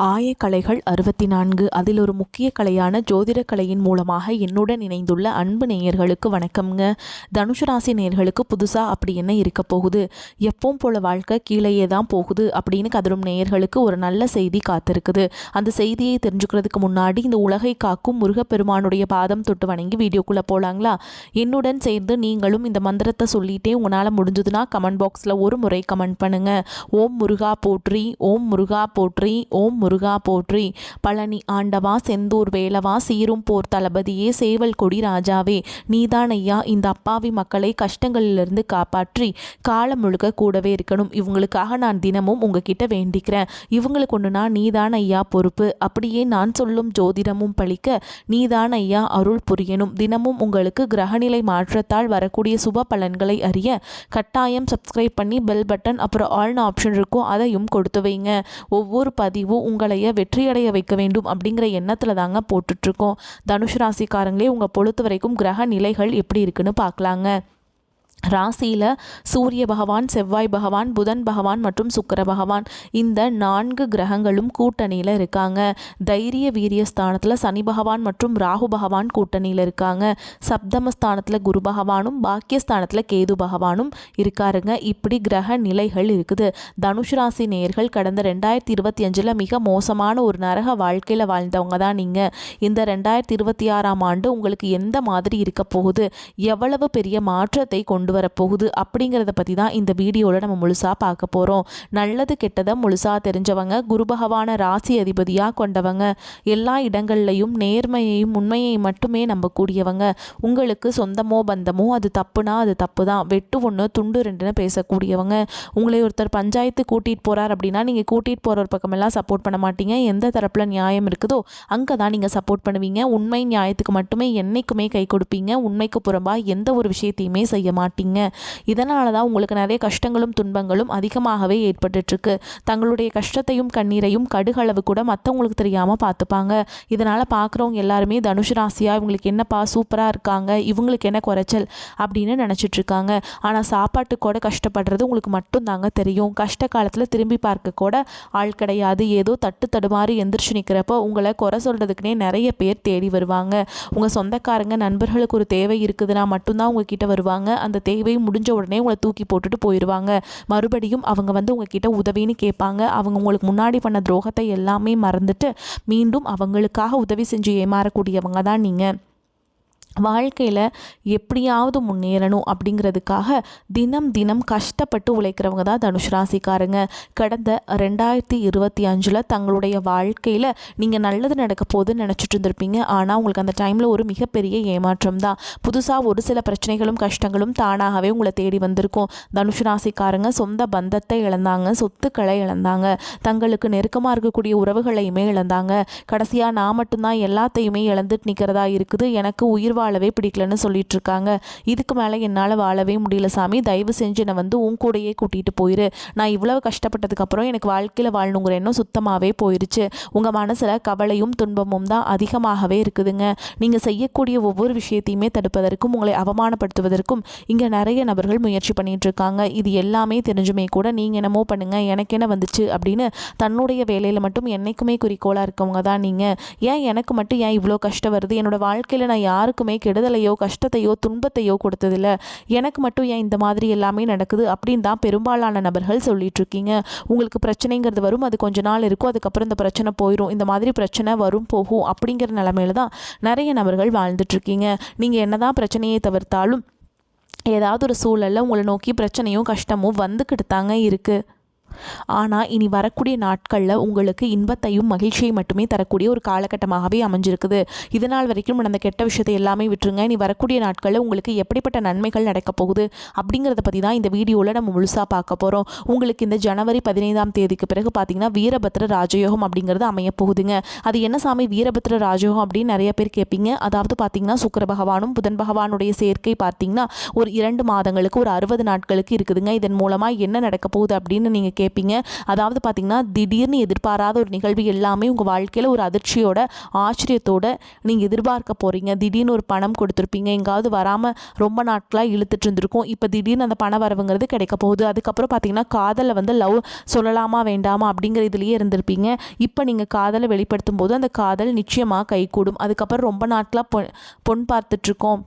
ஆயக்கலைகள் 64 அதில் ஒரு முக்கிய கலையான ஜோதிட கலையின் மூலமாக என்னுடன் இணைந்துள்ள அன்பு நேயர்களுக்கு வணக்கம்ங்க. தனுசு ராசி நேயர்களுக்கு புதுசாக அப்படி என்ன இருக்க போகுது, எப்பவும் போல வாழ்க்கை கீழேயே தான் போகுது அப்படின்னு கதரும் நேயர்களுக்கு ஒரு நல்ல செய்தி காத்திருக்குது. அந்த செய்தியை தெரிஞ்சுக்கிறதுக்கு முன்னாடி இந்த உலகை காக்கும் முருகப்பெருமானுடைய பாதம் தொட்டு வணங்கி வீடியோக்குள்ளே போகலாங்களா? என்னுடன் சேர்ந்து நீங்களும் இந்த மந்திரத்தை சொல்லிட்டே உங்களால் முடிஞ்சதுன்னா கமெண்ட் பாக்ஸில் ஒரு முறை கமெண்ட் பண்ணுங்க. ஓம் முருகா போற்றி, ஓம் முருகா போற்றி, ஓம் முருகா போற்றி. பழனி ஆண்டவா, செந்தூர் வேலவா, சீரும் போர் தளபதியே, சேவல் கொடி ராஜாவே, நீதான் ஐயா இந்த அப்பாவி மக்களை கஷ்டங்களிலிருந்து காப்பாற்றி காலம் முழுக்க கூடவே இருக்கணும். இவங்களுக்காக நான் தினமும் உங்ககிட்ட வேண்டிக்கிறேன். இவங்களுக்கு ஒன்றுனா நீதான் ஐயா பொறுப்பு. அப்படியே நான் சொல்லும் ஜோதிடமும் பழிக்க நீதான் ஐயா அருள் புரியணும். தினமும் உங்களுக்கு கிரகநிலை மாற்றத்தால் வரக்கூடிய சுப பலன்களை அறிய கட்டாயம் சப்ஸ்கிரைப் பண்ணி பெல் பட்டன் அப்புறம் ஆல்னு ஆப்ஷன் இருக்கும், அதையும் கொடுத்து வைங்க. ஒவ்வொரு பதிவும் உங்களைய வெற்றியடைய வைக்க வேண்டும் அப்படிங்கிற எண்ணத்தில் தாங்க போட்டுட்ருக்கோம். தனுஷ் ராசிக்காரங்களே, உங்கள் பொழுது வரைக்கும் கிரக நிலைகள் எப்படி இருக்குன்னு பார்க்கலாங்க. ராசியில் சூரிய பகவான், செவ்வாய் பகவான், புதன் பகவான் மற்றும் சுக்கிர பகவான் இந்த 4 கிரகங்களும் கூட்டணியில் இருக்காங்க. தைரிய வீரிய ஸ்தானத்தில் சனி பகவான் மற்றும் ராகு பகவான் கூட்டணியில் இருக்காங்க. சப்தமஸ்தானத்தில் குரு பகவானும் பாக்கியஸ்தானத்தில் கேது பகவானும் இருக்காருங்க. இப்படி கிரக நிலைகள் இருக்குது. தனுஷ் ராசி நேயர்கள் கடந்த 2025 மிக மோசமான ஒரு நரக வாழ்க்கையில் வாழ்ந்தவங்க தான் நீங்கள். இந்த 2026ஆம் ஆண்டு உங்களுக்கு எந்த மாதிரி இருக்க போகுது, எவ்வளவு பெரிய மாற்றத்தை கொண்டு வரப்போகுது அப்படிங்கிறத பற்றி தான் இந்த வீடியோவில் நம்ம முழுசாக பார்க்க போகிறோம். நல்லது கெட்டதை முழுசாக தெரிஞ்சவங்க, குரு பகவான ராசி அதிபதியாக கொண்டவங்க, எல்லா இடங்கள்லையும் நேர்மையையும் உண்மையை மட்டுமே நம்பக்கூடியவங்க, உங்களுக்கு சொந்தமோ பந்தமோ அது தப்புனா அது தப்பு தான், வெட்டு ஒன்று துண்டு ரெண்டுன்னு பேசக்கூடியவங்க. உங்களை ஒருத்தர் பஞ்சாயத்து கூட்டிகிட்டு போகிறார் அப்படின்னா நீங்கள் கூட்டிகிட்டு போகிற ஒரு பக்கமெல்லாம் சப்போர்ட் பண்ண மாட்டீங்க. எந்த தரப்பில் நியாயம் இருக்குதோ அங்கே தான் நீங்கள் சப்போர்ட் பண்ணுவீங்க. உண்மை நியாயத்துக்கு மட்டுமே என்றைக்குமே கை கொடுப்பீங்க. உண்மைக்கு புறம்பாக எந்த ஒரு விஷயத்தையுமே செய்ய மாட்டீங்க. இதனால தான் உங்களுக்கு நிறைய கஷ்டங்களும் துன்பங்களும் அதிகமாகவே ஏற்பட்டுருக்கு. தங்களுடைய கஷ்டத்தையும் கண்ணீரையும் கடுகளவு கூட மற்றவங்களுக்கு தெரியாமல் பார்த்துப்பாங்க. இதனால் பார்க்குறவங்க எல்லாருமே தனுஷ் ராசியாக இவங்களுக்கு என்னப்பா சூப்பராக இருக்காங்க, இவங்களுக்கு என்ன குறைச்சல் அப்படின்னு நினச்சிட்ருக்காங்க. ஆனால் சாப்பாட்டு கூட கஷ்டப்படுறது உங்களுக்கு மட்டும் தாங்க தெரியும். கஷ்ட காலத்தில் திரும்பி பார்க்க கூட ஆள் கிடையாது. ஏதோ தட்டு தடுமாறி எந்திரிச்சு நிற்கிறப்போ உங்களை குறை சொல்கிறதுக்குனே நிறைய பேர் தேடி வருவாங்க. உங்கள் சொந்தக்காரங்க நண்பர்களுக்கு ஒரு தேவை இருக்குதுன்னா மட்டும்தான் உங்ககிட்ட வருவாங்க. அந்த தேவை முடிஞ்ச உடனே உங்களை தூக்கி போட்டுட்டு போயிடுவாங்க. மறுபடியும் அவங்க வந்து உங்ககிட்ட உதவின்னு கேட்பாங்க. அவங்க உங்களுக்கு முன்னாடி பண்ண துரோகத்தை எல்லாமே மறந்துட்டு மீண்டும் அவங்களுக்காக உதவி செஞ்சு ஏமாறக்கூடியவங்க தான் நீங்கள். வாழ்க்கையில் எப்படியாவது முன்னேறணும் அப்படிங்கிறதுக்காக தினம் தினம் கஷ்டப்பட்டு உழைக்கிறவங்க தான் தனுஷ் ராசிக்காரங்க. கடந்த 2025 தங்களுடைய வாழ்க்கையில் நீங்கள் நல்லது நடக்க போதுன்னு நினச்சிட்டு இருந்திருப்பீங்க. ஆனால் உங்களுக்கு அந்த டைமில் ஒரு மிகப்பெரிய ஏமாற்றம் தான். புதுசாக ஒரு சில பிரச்சனைகளும் கஷ்டங்களும் தானாகவே உங்களை தேடி வந்திருக்கும். தனுஷ் ராசிக்காரங்க சொந்த பந்தத்தை இழந்தாங்க, சொத்துக்களை இழந்தாங்க, தங்களுக்கு நெருக்கமாக இருக்கக்கூடிய உறவுகளையுமே இழந்தாங்க. கடைசியாக நான் மட்டும்தான் எல்லாத்தையுமே இழந்துட்டு நிற்கிறதா இருக்குது, எனக்கு உயிர் வாழவே பிடிக்கலன்னு சொல்லிட்டு இருக்காங்க. இதுக்கு மேலே என்னால் வாழவே முடியல சாமி, தயவு செஞ்சு என்னை வந்து உன் கூடையே கூட்டிகிட்டு போயிரு. நான் இவ்வளவு கஷ்டப்பட்டதுக்கப்புறம் எனக்கு வாழ்க்கையில் வாழணுங்கிற எண்ணம் சுத்தமாகவே போயிடுச்சு. உங்கள் மனசில் கவலையும் துன்பமும் தான் அதிகமாகவே இருக்குதுங்க. நீங்கள் செய்யக்கூடிய ஒவ்வொரு விஷயத்தையுமே தடுப்பதற்கும் உங்களை அவமானப்படுத்துவதற்கும் இங்கே நிறைய நபர்கள் முயற்சி பண்ணிட்டு இருக்காங்க. இது எல்லாமே தெரிஞ்சுமே கூட நீங்கள் என்னமோ பண்ணுங்க, எனக்கு என்ன வந்துச்சு அப்படின்னு தன்னுடைய வேலையில் மட்டும் என்னைக்குமே குறிக்கோளாக இருக்கவங்க தான் நீங்கள். ஏன் எனக்கு மட்டும் ஏன் இவ்வளோ கஷ்டம் வருது, என்னோட வாழ்க்கையில் நான் யாருக்குமே கெடுதலையோ கஷ்டத்தையோ துன்பத்தையோ கொடுத்ததில்ல, எனக்கு மட்டும் ஏன் இந்த மாதிரி எல்லாமே நடக்குது அப்படின்னு தான் பெரும்பாலான நபர்கள் சொல்லிட்டு இருக்கீங்க. உங்களுக்கு பிரச்சனைங்கிறது வரும், அது கொஞ்ச நாள் இருக்கும், அதுக்கப்புறம் இந்த பிரச்சனை போயிடும். இந்த மாதிரி பிரச்சனை வரும் போகும் அப்படிங்கிற நிலைமையில தான் நிறைய நபர்கள் வாழ்ந்துட்டு இருக்கீங்க. நீங்கள் என்னதான் பிரச்சனையை தவிர்த்தாலும் ஏதாவது ஒரு சூழலில் உங்களை நோக்கி பிரச்சனையும் கஷ்டமும் வந்துக்கிட்டு தாங்க இருக்குது. ஆனால் இனி வரக்கூடிய நாட்களில் உங்களுக்கு இன்பத்தையும் மகிழ்ச்சியை மட்டுமே தரக்கூடிய ஒரு காலகட்டமாகவே அமைஞ்சிருக்குது. இதனால் வரைக்கும் நடந்த கெட்ட விஷயத்தை எல்லாமே விட்டுருங்க. இனி வரக்கூடிய நாட்களில் உங்களுக்கு எப்படிப்பட்ட நன்மைகள் நடக்க போகுது அப்படிங்கிறத பற்றி தான் இந்த வீடியோவில் நம்ம முழுசாக பார்க்க போகிறோம். உங்களுக்கு இந்த ஜனவரி 15ஆம் தேதிக்கு பிறகு பார்த்தீங்கன்னா வீரபத்ர ராஜயோகம் அப்படிங்கிறது அமைய போகுதுங்க. அது என்ன சாமி வீரபத்ர ராஜயோகம் அப்படின்னு நிறைய பேர் கேட்பீங்க. அதாவது பார்த்தீங்கன்னா சுக்கிர பகவானும் புதன் பகவானுடைய சேர்க்கை பார்த்தீங்கன்னா ஒரு 2 மாதங்களுக்கு ஒரு 60 நாட்களுக்கு இருக்குதுங்க. இதன் மூலமாக என்ன நடக்க போகுது அப்படின்னு நீங்கள் கேட்பீங்க. அதாவது பார்த்திங்கன்னா திடீர்னு எதிர்பாராத ஒரு நிகழ்வு எல்லாமே உங்கள் வாழ்க்கையில் ஒரு அதிர்ச்சியோட ஆச்சரியத்தோட நீங்கள் எதிர்பார்க்க போகிறீங்க. திடீர்னு ஒரு பணம் கொடுத்துருப்பீங்க, எங்காவது வராமல் ரொம்ப நாட்களாக இழுத்துட்டு இருந்திருக்கும். இப்போ திடீர்னு அந்த பண வரவுங்கிறது கிடைக்க போகுது. அதுக்கப்புறம் பார்த்திங்கன்னா காதலில் வந்து லவ் சொல்லலாமா வேண்டாமா அப்படிங்கிற இதுலேயே இருந்திருப்பீங்க. இப்போ நீங்கள் காதலை வெளிப்படுத்தும் போது அந்த காதல் நிச்சயமாக கைகூடும். அதுக்கப்புறம் ரொம்ப நாட்களாக பொன் பார்த்துட்ருக்கோம்,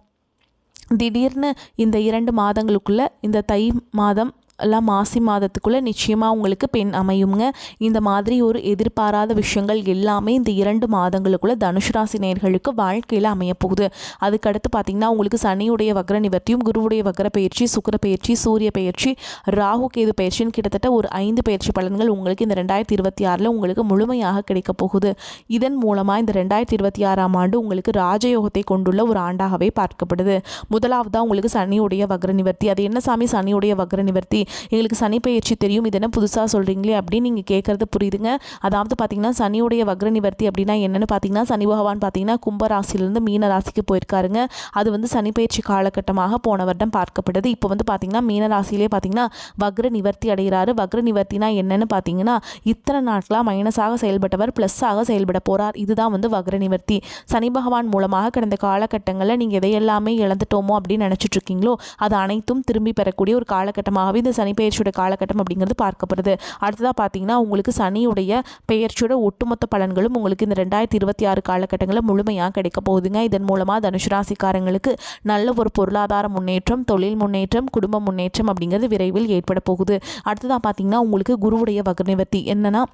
திடீர்னு இந்த 2 மாதங்களுக்குள்ளே இந்த தை மாதம் எல்லாம் மாசி மாதத்துக்குள்ளே நிச்சயமாக உங்களுக்கு பெண் அமையுங்க. இந்த மாதிரி ஒரு எதிர்பாராத விஷயங்கள் எல்லாமே இந்த 2 மாதங்களுக்குள்ளே தனுசு ராசி நேயர்களுக்கு வாழ்க்கையில் அமையப்போகுது. அதுக்கடுத்து பார்த்திங்கன்னா உங்களுக்கு சனியுடைய வக்ர நிவர்த்தியும், குருவுடைய வக்ர பயிற்சி, சுக்கிர பயிற்சி, சூரிய பயிற்சி, ராகு கேது பயிற்சின்னு கிட்டத்தட்ட ஒரு 5 பயிற்சி பலன்கள் உங்களுக்கு இந்த 2026 உங்களுக்கு முழுமையாக கிடைக்க போகுது. இதன் மூலமாக இந்த 2026ஆம் ஆண்டு உங்களுக்கு ராஜயோகத்தை கொண்டுள்ள ஒரு ஆண்டாகவே பார்க்கப்படுது. முதலாவதாக உங்களுக்கு சனியுடைய வக்ர நிவர்த்தி. அது என்ன சாமி சனியுடைய வக்ர நிவர்த்தி, எங்களுக்கு சனி பயிற்சி தெரியும், இது என்ன புதுசாக சொல்கிறீங்களே அப்படின்னு நீங்கள் கேட்குறது புரியுதுங்க. அதாவது பார்த்தீங்கன்னா சனியுடைய வக்ர நிவர்த்தி அப்படின்னா என்னென்னு பார்த்தீங்கன்னா, சனி பகவான் பார்த்தீங்கன்னா கும்ப ராசியிலேருந்து மீன ராசிக்கு போயிருக்காருங்க. அது வந்து சனி பயிற்சி காலகட்டமாக போன வருடம் பார்க்கப்படுது. இப்போ வந்து பார்த்தீங்கன்னா மீன ராசியிலே பார்த்தீங்கன்னா வக்ர நிவர்த்தி அடைகிறாரு. வக்ர நிவர்த்தினா என்னென்னு பார்த்தீங்கன்னா, இத்தனை நாட்களாக மைனஸாக செயல்பட்டவர் ப்ளஸ்ஸாக செயல்பட போகிறார். இதுதான் வந்து வக்ர நிவர்த்தி. சனி பகவான் மூலமாக கடந்த காலகட்டங்களில் நீங்கள் எதையெல்லாமே இழந்துட்டோமோ அப்படின்னு நினச்சிட்டு இருக்கீங்களோ அது அனைத்தும் திரும்பி பெறக்கூடிய ஒரு காலகட்டமாகவே இந்த சனி பெயர்ச்சியோட காலகட்டம் அப்படிங்கிறது பார்க்கப்படுது. அடுத்ததாக பார்த்தீங்கன்னா உங்களுக்கு சனியுடைய பெயர்ச்சியோட ஒட்டுமொத்த பலன்களும் உங்களுக்கு இந்த 2026 காலகட்டங்களில் முழுமையாக கிடைக்க போகுதுங்க. இதன் மூலமாக தனுசு ராசிக்காரங்களுக்கு நல்ல ஒரு பொருளாதார முன்னேற்றம், தொழில் முன்னேற்றம், குடும்ப முன்னேற்றம் அப்படிங்கிறது விரைவில் ஏற்பட போகுது. அடுத்ததாக பார்த்தீங்கன்னா உங்களுக்கு குருவுடைய வக்ர நிவர்த்தி என்னன்னா,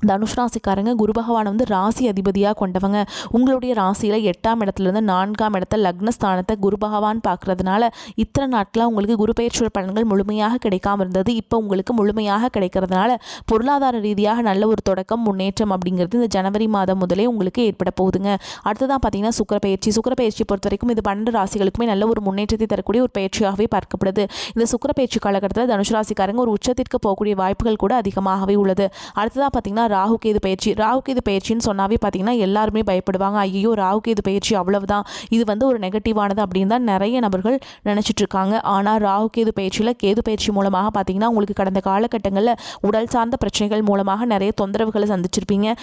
தனுஷ் ராசிக்காரங்க குரு பகவானை வந்து ராசி அதிபதியாக கொண்டவங்க. உங்களுடைய ராசியில் 8ஆம் இடத்துலேருந்து 4ஆம் இடத்த லக்னஸ்தானத்தை குரு பகவான் பார்க்குறதுனால இத்தனை நாட்களாக உங்களுக்கு குரு பயிற்சியோட பலன்கள் முழுமையாக கிடைக்காம இருந்தது. இப்போ உங்களுக்கு முழுமையாக கிடைக்கிறதுனால பொருளாதார ரீதியாக நல்ல ஒரு தொடக்கம், முன்னேற்றம் அப்படிங்கிறது இந்த ஜனவரி மாதம் முதலே உங்களுக்கு ஏற்பட போகுதுங்க. அடுத்ததான் பார்த்தீங்கன்னா சுக்கிர பயிற்சி. சுக்கிர பயிற்சி பொறுத்த வரைக்கும் இது 12 ராசிகளுக்குமே நல்ல ஒரு முன்னேற்றத்தை தரக்கூடிய ஒரு பயிற்சியாகவே பார்க்கப்படுது. இந்த சுக்கிர பயிற்சி காலகட்டத்தில் தனுஷ் ராசிக்காரங்க ஒரு உச்சத்திற்கு போகக்கூடிய வாய்ப்புகள் கூட அதிகமாகவே உள்ளது. அடுத்ததாக பார்த்தீங்கன்னா ராகு கேது பயிற்சி. ராகு கேது பயிற்சின்னு சொன்னாவே பார்த்தீங்கன்னா எல்லாருமே பயப்படுவாங்க. ஐயோ ராகு கேது பயிற்சி அவ்வளவுதான், இது வந்து ஒரு நெகட்டிவானது அப்படின்னு தான் நிறைய நபர்கள் நினச்சிட்டு இருக்காங்க. ஆனால் ராகு கேது பயிற்சியில் கேது பயிற்சி மூலமாக பார்த்தீங்கன்னா உங்களுக்கு கடந்த காலகட்டங்களில் உடல் சார்ந்த பிரச்சனைகள் மூலமாக நிறைய தொந்தரவுகளை சந்திச்சிருப்பீங்க.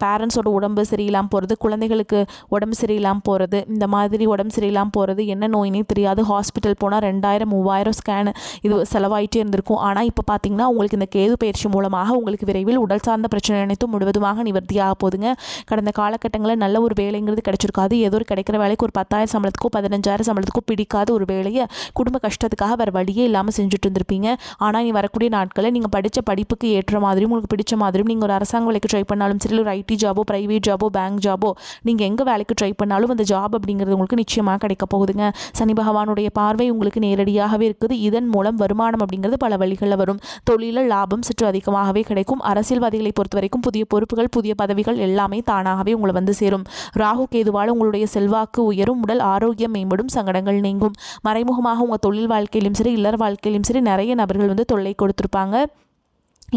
பேரண்ட்ஸோட உடம்பு சரியில்லாமல் போகிறது, குழந்தைகளுக்கு உடம்பு சரியில்லாமல் போகிறது, இந்த மாதிரி உடம்பு சரியில்லாமல் போகிறது, என்ன நோயினே தெரியாது, ஹாஸ்பிட்டல் போனால் 2000 3000 ஸ்கேனு இது செலவாயிட்டே இருந்திருக்கும். ஆனால் இப்போ பார்த்தீங்கன்னா உங்களுக்கு இந்த கேது பயிற்சி மூலமாக உங்களுக்கு விரைவில் உடல் சார்ந்த பிரச்சனை அனைத்தும் முழுவதுமாக நிவர்த்தியாக போதுங்க. கடந்த காலகட்டங்களில் நல்ல ஒரு வேலைங்கிறது கிடைச்சிருக்காது. ஏதோ ஒரு கிடைக்கிற வேலைக்கு ஒரு 10,000 சம்பளத்துக்கோ 15,000 சம்பளத்துக்கோ பிடிக்காத ஒரு வேலையை குடும்ப கஷ்டத்துக்காக வேறு வழியே இல்லாமல் செஞ்சுட்டு இருந்திருப்பீங்க. ஆனால் நீ வரக்கூடிய நாட்களில் நீங்கள் படித்த படிப்புக்கு ஏற்ற மாதிரியும் உங்களுக்கு பிடிச்ச மாதிரியும் நீங்கள் ஒரு அரசாங்க வேலைக்கு ட்ரை பண்ணாலும் சரி, ஒரு ஐடி ஜாபோ, ப்ரைவேட் ஜாபோ, பேங்க் ஜாபோ, நீங்கள் எங்கே வேலைக்கு ட்ரை பண்ணாலும் அந்த ஜாப் அப்படிங்கிறது உங்களுக்கு நிச்சயமாக கிடைக்க போகுதுங்க. சனி பகவானுடைய பார்வை உங்களுக்கு நேரடியாகவே இருக்குது. இதன் மூலம் வருமானம் அப்படிங்கிறது பல வழிகளில் வரும். தொழிலில் லாபம் சற்று அதிகமாகவே கிடைக்கும். அரசியல்வாதிகளை பொறுத்த வரைக்கும் புதிய பொறுப்புகள், புதிய பதவிகள் எல்லாமே தானாகவே உங்களை வந்து சேரும். ராகு கேதுவால் உங்களுடைய செல்வாக்கு உயரும், உடல் ஆரோக்கியம் மேம்படும், சங்கடங்கள் நீங்கும். மறைமுகமாக உங்கள் தொழில் வாழ்க்கையிலும் சரி, இல்லற வாழ்க்கையிலும் சரி நிறைய நபர்கள் வந்து தொல்லை கொடுத்துருப்பாங்க.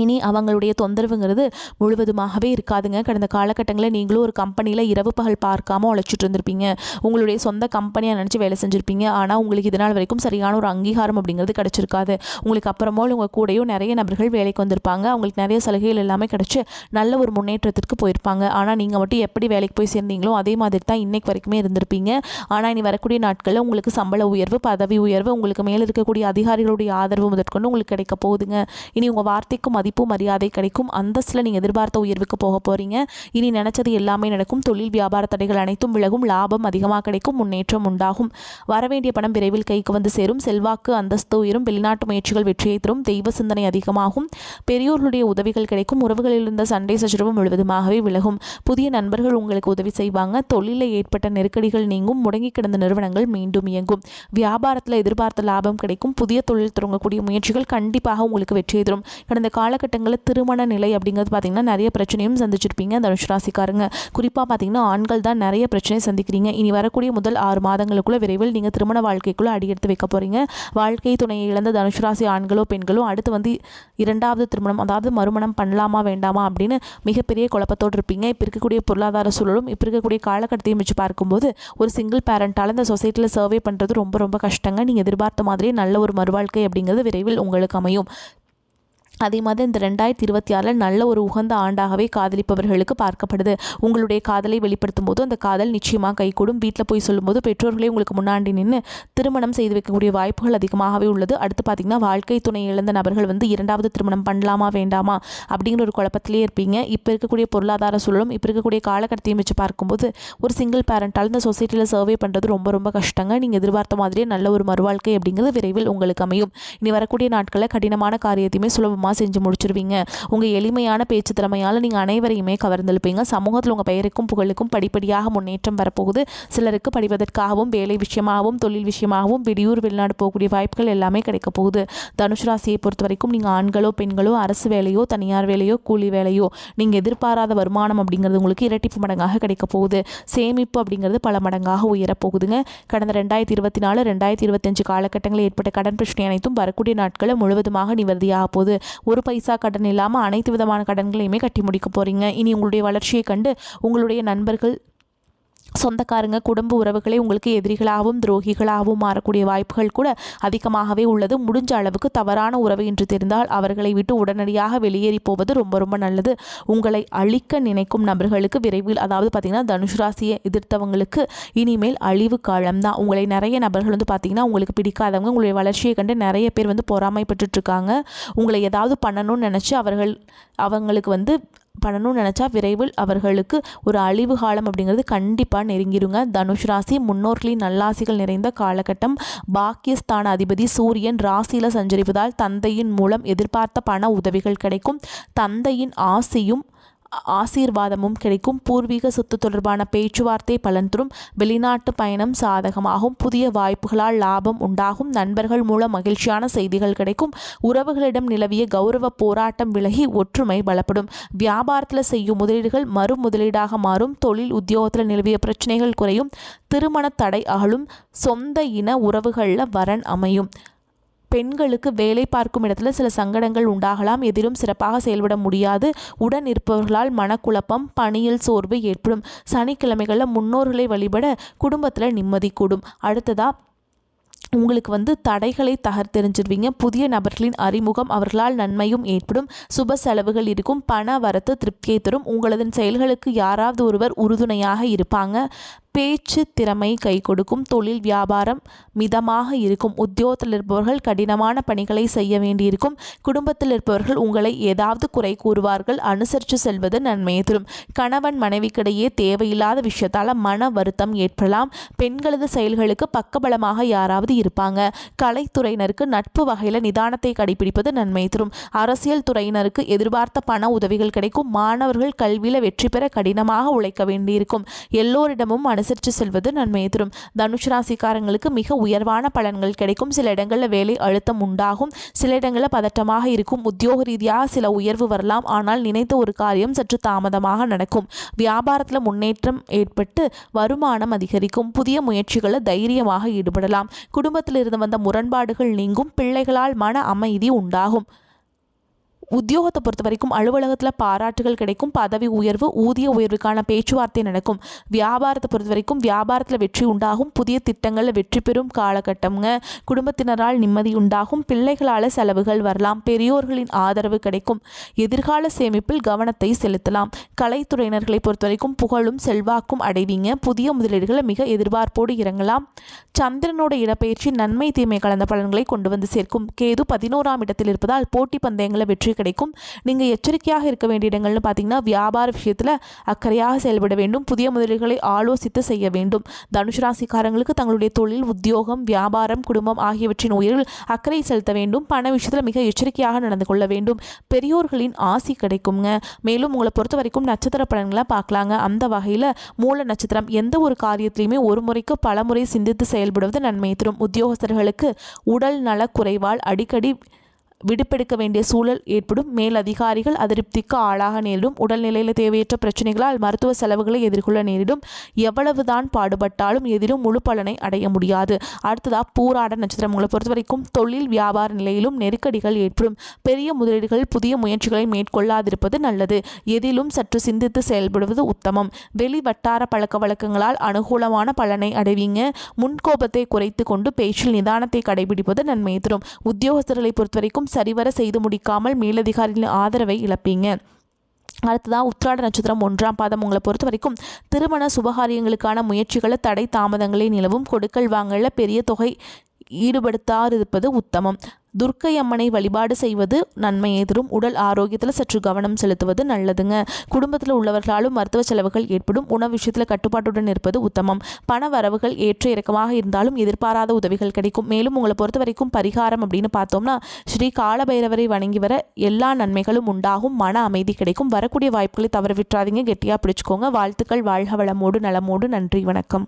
இனி அவங்களுடைய தொந்தரவுங்கிறது முழுவதுமாகவே இருக்காதுங்க. கடந்த காலகட்டங்களில் நீங்களும் ஒரு கம்பெனியில் இரவு பகல் பார்க்காம உழைச்சிட்டு இருந்திருப்பீங்க. உங்களுடைய சொந்த கம்பெனியாக நினச்சி வேலை செஞ்சுருப்பீங்க. ஆனால் உங்களுக்கு இதனால் வரைக்கும் சரியான ஒரு அங்கீகாரம் அப்படிங்கிறது கிடச்சிருக்காது. உங்களுக்கு அப்புறமா உங்கள் கூடயும் நிறைய நபர்கள் வேலைக்கு வந்திருப்பாங்க. அவங்களுக்கு நிறைய சலுகைகள் எல்லாமே கிடச்சி நல்ல ஒரு முன்னேற்றத்திற்கு போயிருப்பாங்க. ஆனால் நீங்கள் மட்டும் எப்படி வேலைக்கு போய் சேர்ந்தீங்களோ அதே மாதிரி தான் இன்றைக்கு வரைக்குமே இருந்திருப்பீங்க. ஆனால் இனி வரக்கூடிய நாட்களில் உங்களுக்கு சம்பள உயர்வு, பதவி உயர்வு, உங்களுக்கு மேலே இருக்கக்கூடிய அதிகாரிகளுடைய ஆதரவு முதற்கொண்டு உங்களுக்கு கிடைக்க போகுதுங்க. இனி உங்கள் வார்த்தைக்கும் மதிப்பு மரியாதை கிடைக்கும். அந்தஸ்தில் நீங்கள் எதிர்பார்த்த உயர்வுக்கு போக போகிறீங்க. இனி நினச்சது எல்லாமே நடக்கும். தொழில் வியாபார தடைகள் அனைத்தும் விலகும். லாபம் அதிகமாக கிடைக்கும். முன்னேற்றம் உண்டாகும். வரவேண்டிய பணம் விரைவில் கைக்கு வந்து சேரும். செல்வாக்கு அந்தஸ்து உயரும். வெளிநாட்டு முயற்சிகள் வெற்றியை தரும். தெய்வ சிந்தனை அதிகமாகும். பெரியோர்களுடைய உதவிகள் கிடைக்கும். உறவுகளில் இருந்த சண்டை சச்சரவு முழுவதுமாகவே விலகும். புதிய நண்பர்கள் உங்களுக்கு உதவி செய்வாங்க. தொழிலில் ஏற்பட்ட நெருக்கடிகள் நீங்கும். முடங்கி கிடந்த நிறுவனங்கள் மீண்டும் இயங்கும். வியாபாரத்தில் எதிர்பார்த்த லாபம் கிடைக்கும். புதிய தொழில் தொடங்கக்கூடிய முயற்சிகள் கண்டிப்பாக உங்களுக்கு வெற்றியை தரும். கடந்த காலகட்டங்களில் திருமண நிலை அப்படிங்கிறது பார்த்தீங்கன்னா நிறைய பிரச்சனையும் சந்திச்சிருப்பீங்க தனுஷ் ராசிக்காரங்க. குறிப்பாக பார்த்தீங்கன்னா ஆண்கள் தான் நிறைய பிரச்சனை சந்திக்கிறீங்க. இனி வரக்கூடிய முதல் 6 மாதங்களுக்குள்ள விரைவில் நீங்கள் திருமண வாழ்க்கைக்குள்ளே அடியெடுத்து வைக்க போகிறீங்க. வாழ்க்கை துணையை இழந்த தனுஷ் ராசி ஆண்களோ பெண்களோ அடுத்து வந்து 2வது திருமணம், அதாவது மறுமணம் பண்ணலாமா வேண்டாமா அப்படின்னு மிகப்பெரிய குழப்பத்தோடு இருப்பீங்க. இப்போ இருக்கக்கூடிய பொருளாதார சூழலும் இப்போ இருக்கக்கூடிய காலகட்டத்தையும் வச்சு பார்க்கும்போது ஒரு சிங்கிள் பேரண்டால் இந்த சொசைட்டியில் சர்வே பண்ணுறது ரொம்ப ரொம்ப கஷ்டங்க. நீங்கள் எதிர்பார்த்த மாதிரியே நல்ல ஒரு மறுவாழ்க்கை அப்படிங்கிறது விரைவில் உங்களுக்கு அமையும். அதே மாதிரி இந்த 2026 நல்ல ஒரு உகந்த ஆண்டாகவே காதலிப்பவர்களுக்கு பார்க்கப்படுது. உங்களுடைய காதலை வெளிப்படுத்தும் போது அந்த காதல் நிச்சயமாக கைகூடும். வீட்டில் போய் சொல்லும்போது பெற்றோர்களே உங்களுக்கு முன்னாடி நின்று திருமணம் செய்து வைக்கக்கூடிய வாய்ப்புகள் அதிகமாகவே உள்ளது. அடுத்து பார்த்திங்கன்னா வாழ்க்கை துணை இழந்த நபர்கள் இரண்டாவது திருமணம் பண்ணலாமா வேண்டாமா அப்படிங்கிற ஒரு குழப்பத்திலே இருப்பீங்க. இப்போ இருக்கக்கூடிய பொருளாதார சூழலும் இப்போ இருக்கக்கூடிய காலகட்டத்தையும் வச்சு பார்க்கும்போது ஒரு சிங்கிள் பேரண்டால் இந்த சொசைட்டியில் சர்வே பண்ணுறது ரொம்ப ரொம்ப கஷ்டங்க. நீங்கள் எதிர்பார்த்த மாதிரியே நல்ல ஒரு மறுவாழ்க்கை அப்படிங்கிறது விரைவில் உங்களுக்கு அமையும். இனி வரக்கூடிய நாட்களில் கடினமான காரியத்தையுமே சுலபமாக செஞ்சு முடிச்சிருவீங்க. உங்கள் எளிமையான பேச்சு திறமையால் நீங்கள் அனைவரையுமே கவர்ந்தெழுப்பீங்க. சமூகத்தில் உங்கள் பெயருக்கும் புகழுக்கும் படிப்படியாக முன்னேற்றம் வரப்போகுது. சிலருக்கு படிப்பதற்காகவும் வேலை விஷயமாகவும் தொழில் விஷயமாகவும் வெளிநாடு போகக்கூடிய வாய்ப்புகள் எல்லாமே கிடைக்க போகுது. தனுசு ராசியை பொறுத்த வரைக்கும் நீங்கள் ஆண்களோ பெண்களோ அரசு வேலையோ தனியார் வேலையோ கூலி வேலையோ நீங்கள் எதிர்பாராத வருமானம் அப்படிங்கிறது உங்களுக்கு இரட்டிப்பு மடங்காக கிடைக்க போகுது. சேமிப்பு அப்படிங்கிறது பல மடங்காக உயரப்போகுதுங்க. கடந்த 2024 2025 காலகட்டங்களில் ஏற்பட்ட கடன் பிரச்சனை அனைத்தும் வரக்கூடிய நாட்களில் முழுவதுமாக நிவர்த்தியாக போகுது. ஒரு பைசா கடன் இல்லாமல் அனைத்து விதமான கடன்களையுமே கட்டி முடிக்க போகிறீங்க. இனி உங்களுடைய வளர்ச்சியை கண்டு உங்களுடைய நண்பர்கள் சொந்தக்காரங்க குடும்ப உறவுகளே உங்களுக்கு எதிரிகளாகவும் துரோகிகளாகவும் மாறக்கூடிய வாய்ப்புகள் கூட அதிகமாகவே உள்ளது. முடிஞ்ச அளவுக்கு தவறான உறவு என்று தெரிந்தால் அவர்களை விட்டு உடனடியாக வெளியேறி போவது ரொம்ப ரொம்ப நல்லது. உங்களை அழிக்க நினைக்கும் நபர்களுக்கு விரைவில், அதாவது பார்த்திங்கன்னா தனுசு ராசியை எதிர்த்தவங்களுக்கு இனிமேல் அழிவு காலம்தான். உங்களை நிறைய நபர்கள் பார்த்திங்கன்னா உங்களுக்கு பிடிக்காதவங்க உங்களுடைய வளர்ச்சியை கண்டு நிறைய பேர் பொறாமைப்பட்டுருக்காங்க. உங்களை ஏதாவது பண்ணணும்னு நினச்சி அவங்களுக்கு பண்ணணும்னு நினச்சா விரைவில் அவர்களுக்கு ஒரு அழிவு காலம் அப்படிங்கிறது கண்டிப்பாக நெருங்கிடுங்க. தனுஷ் ராசி முன்னோர்களின் நல்லாசிகள் நிறைந்த காலகட்டம். பாக்கியஸ்தான அதிபதி சூரியன் ராசியில் சஞ்சரிப்பதால் தந்தையின் மூலம் எதிர்பார்த்த பண உதவிகள் கிடைக்கும். தந்தையின் ஆசீர்வாதமும் கிடைக்கும். பூர்வீக சொத்து தொடர்பான பேச்சுவார்த்தை பலன் தரும். வெளிநாட்டு பயணம் சாதகமாகும். புதிய வாய்ப்புகளால் லாபம் உண்டாகும். நண்பர்கள் மூலம் மகிழ்ச்சியான செய்திகள் கிடைக்கும். உறவுகளிடம் நிலவிய கௌரவ போராட்டம் விலகி ஒற்றுமை பலப்படும். வியாபாரத்தில் செய்யும் முதலீடுகள் மறு முதலீடாக மாறும். தொழில் உத்தியோகத்தில் நிலவிய பிரச்சனைகள் குறையும். திருமண தடை அகலும். சொந்த இன உறவுகளில் வரன் அமையும். பெண்களுக்கு வேலை பார்க்கும் இடத்துல சில சங்கடங்கள் உண்டாகலாம். எதிலும் சிறப்பாக செயல்பட முடியாது. உடன் இருப்பவர்களால் மனக்குழப்பம் பணியில் சோர்வு ஏற்படும். சனிக்கிழமைகளில் முன்னோர்களை வழிபட குடும்பத்தில் நிம்மதி கூடும். அடுத்ததாக உங்களுக்கு தடைகளை தகர்த்தெறிஞ்சிருவீங்க. புதிய நபர்களின் அறிமுகம் அவர்களால் நன்மையும் ஏற்படும். சுப செலவுகள் இருக்கும். பண வரத்து திருப்தியை தரும். உங்களது செயல்களுக்கு யாராவது ஒருவர் உறுதுணையாக இருப்பாங்க. பேச்சு திறமை கை கொடுக்கும். தொழில் வியாபாரம் மிதமாக இருக்கும். உத்தியோகத்தில் இருப்பவர்கள் கடினமான பணிகளை செய்ய வேண்டியிருக்கும். குடும்பத்தில் இருப்பவர்கள் உங்களை ஏதாவது குறை கூறுவார்கள். அனுசரித்து செல்வது நன்மையை தரும். கணவன் மனைவிக்கிடையே தேவையில்லாத விஷயத்தால் மன வருத்தம் ஏற்படலாம். பெண்களது செயல்களுக்கு பக்கபலமாக யாராவது இருப்பாங்க. கலைத்துறையினருக்கு நட்பு வகையில் நிதானத்தை கடைபிடிப்பது நன்மை தரும். அரசியல் துறையினருக்கு எதிர்பார்த்த பண உதவிகள் கிடைக்கும். மாணவர்கள் கல்வியில் வெற்றி பெற கடினமாக உழைக்க வேண்டியிருக்கும். எல்லோரிடமும் அனுசரித்து செல்வது நன்மையை தரும். தனுஷ் ராசிக்காரங்களுக்கு மிக உயர்வான பலன்கள் கிடைக்கும். சில இடங்களில் வேலை அழுத்தம் உண்டாகும். சில இடங்களில் பதட்டமாக இருக்கும். உத்தியோக ரீதியாக சில உயர்வு வரலாம். ஆனால் நினைத்த ஒரு காரியம் சற்று தாமதமாக நடக்கும். வியாபாரத்தில் முன்னேற்றம் ஏற்பட்டு வருமானம் அதிகரிக்கும். புதிய முயற்சிகளில் தைரியமாக ஈடுபடலாம். குடும்பத்தில் இருந்து வந்த முரண்பாடுகள் நீங்கும். பிள்ளைகளால் மன அமைதி உண்டாகும். உத்தியோகத்தை பொறுத்த வரைக்கும் அலுவலகத்தில் பாராட்டுகள் கிடைக்கும். பதவி உயர்வு ஊதிய உயர்வுக்கான பேச்சுவார்த்தை நடக்கும். வியாபாரத்தை பொறுத்த வரைக்கும் வியாபாரத்தில் வெற்றி உண்டாகும். புதிய திட்டங்களில் வெற்றி பெறும் காலகட்டம்ங்க. குடும்பத்தினரால் நிம்மதி உண்டாகும். பிள்ளைகளால் செலவுகள் வரலாம். பெரியோர்களின் ஆதரவு கிடைக்கும். எதிர்கால சேமிப்பில் கவனத்தை செலுத்தலாம். கலைத்துறையினர்களை பொறுத்த வரைக்கும் புகழும் செல்வாக்கும் அடைவீங்க. புதிய முதலீடுகளை மிக எதிர்பார்ப்போடு இறங்கலாம். சந்திரனோட இடப்பெயர்ச்சி நன்மை தீமை கலந்த பலன்களை கொண்டு வந்து சேர்க்கும். கேது 11ஆம் இடத்தில் இருப்பதால் போட்டி பந்தயங்களை வெற்றி கிடைக்கும். நீங்கள் எச்சரிக்கையாக இருக்க வேண்டிய இடங்கள்னு பார்த்தீங்கன்னா வியாபார விஷயத்தில் அக்கறையாக செயல்பட வேண்டும். புதிய முதலீடுகளை ஆலோசித்து செய்ய வேண்டும். தனுஷ் ராசிக்காரங்களுக்கு தங்களுடைய தொழில் உத்தியோகம் வியாபாரம் குடும்பம் ஆகியவற்றின் உயர்வில் அக்கறை செலுத்த வேண்டும். பண விஷயத்தில் மிக எச்சரிக்கையாக நடந்து கொள்ள வேண்டும். பெரியோர்களின் ஆசி கிடைக்குங்க. மேலும் உங்களை பொறுத்த வரைக்கும் நட்சத்திர பலன்களை பார்க்கலாங்க. அந்த வகையில் மூல நட்சத்திரம் எந்த ஒரு காரியத்திலையுமே ஒரு முறைக்கு பல முறை சிந்தித்து செயல்படுவது நன்மை தரும். உத்தியோகஸ்தர்களுக்கு உடல் நல குறைவால் அடிக்கடி விடுப்பெடுக்க வேண்டிய சூழல் ஏற்படும். மேல் அதிகாரிகள் அதிருப்திக்கு ஆளாக நேரிடும். உடல்நிலையில் தேவையற்ற பிரச்சனைகளால் மருத்துவ செலவுகளை எதிர்கொள்ள நேரிடும். எவ்வளவுதான் பாடுபட்டாலும் எதிலும் முழு பலனை அடைய முடியாது. அடுத்ததாக பூராட நட்சத்திரம் உங்களை பொறுத்த வரைக்கும் தொழில் வியாபார நிலையிலும் நெருக்கடிகள் ஏற்படும். பெரிய முதலீடுகள் புதிய முயற்சிகளை மேற்கொள்ளாதிருப்பது நல்லது. எதிலும் சற்று சிந்தித்து செயல்படுவது உத்தமம். வெளி வட்டார பழக்க வழக்கங்களால் அனுகூலமான பலனை அடைவீங்க. முன்கோபத்தை குறைத்து கொண்டு பேச்சில் நிதானத்தை கடைபிடிப்பது நன்மை தரும். உத்தியோகஸ்தர்களை பொறுத்த வரைக்கும் சரிவர செய்து முடிக்காமல் மேலதிகாரிகளின் ஆதரவை இழப்பீங்க. அடுத்ததாக உத்திராட நட்சத்திரம் 1ஆம் பாதம். உங்களை பொறுத்த வரைக்கும் திருமண சுபகாரியங்களுக்கான முயற்சிகளை தடை தாமதங்களே நிலவும். கொடுக்கல் வாங்கல பெரிய தொகை ஈடுபடுத்தாதிருப்பது உத்தமம். துர்க்கை அம்மனை வழிபாடு செய்வது நன்மையை தரும். உடல் ஆரோக்கியத்தில் சற்று கவனம் செலுத்துவது நல்லதுங்க. குடும்பத்தில் உள்ளவர்களாலும் மருத்துவ செலவுகள் ஏற்படும். உணவு விஷயத்தில் கட்டுப்பாட்டுடன் இருப்பது உத்தமம். பண வரவுகள் ஏற்ற இறக்கமாக இருந்தாலும் எதிர்பாராத உதவிகள் கிடைக்கும். மேலும் உங்களை பொறுத்த வரைக்கும் பரிகாரம் அப்படின்னு பார்த்தோம்னா ஸ்ரீ காலபைரவரை வணங்கி வர எல்லா நன்மைகளும் உண்டாகும். மன அமைதி கிடைக்கும். வரக்கூடிய வாய்ப்புகளை தவற விட்டுறாதீங்க. கெட்டியாக பிடிச்சுக்கோங்க. வாழ்த்துக்கள். வாழ்க வளமோடு நலமோடு. நன்றி. வணக்கம்.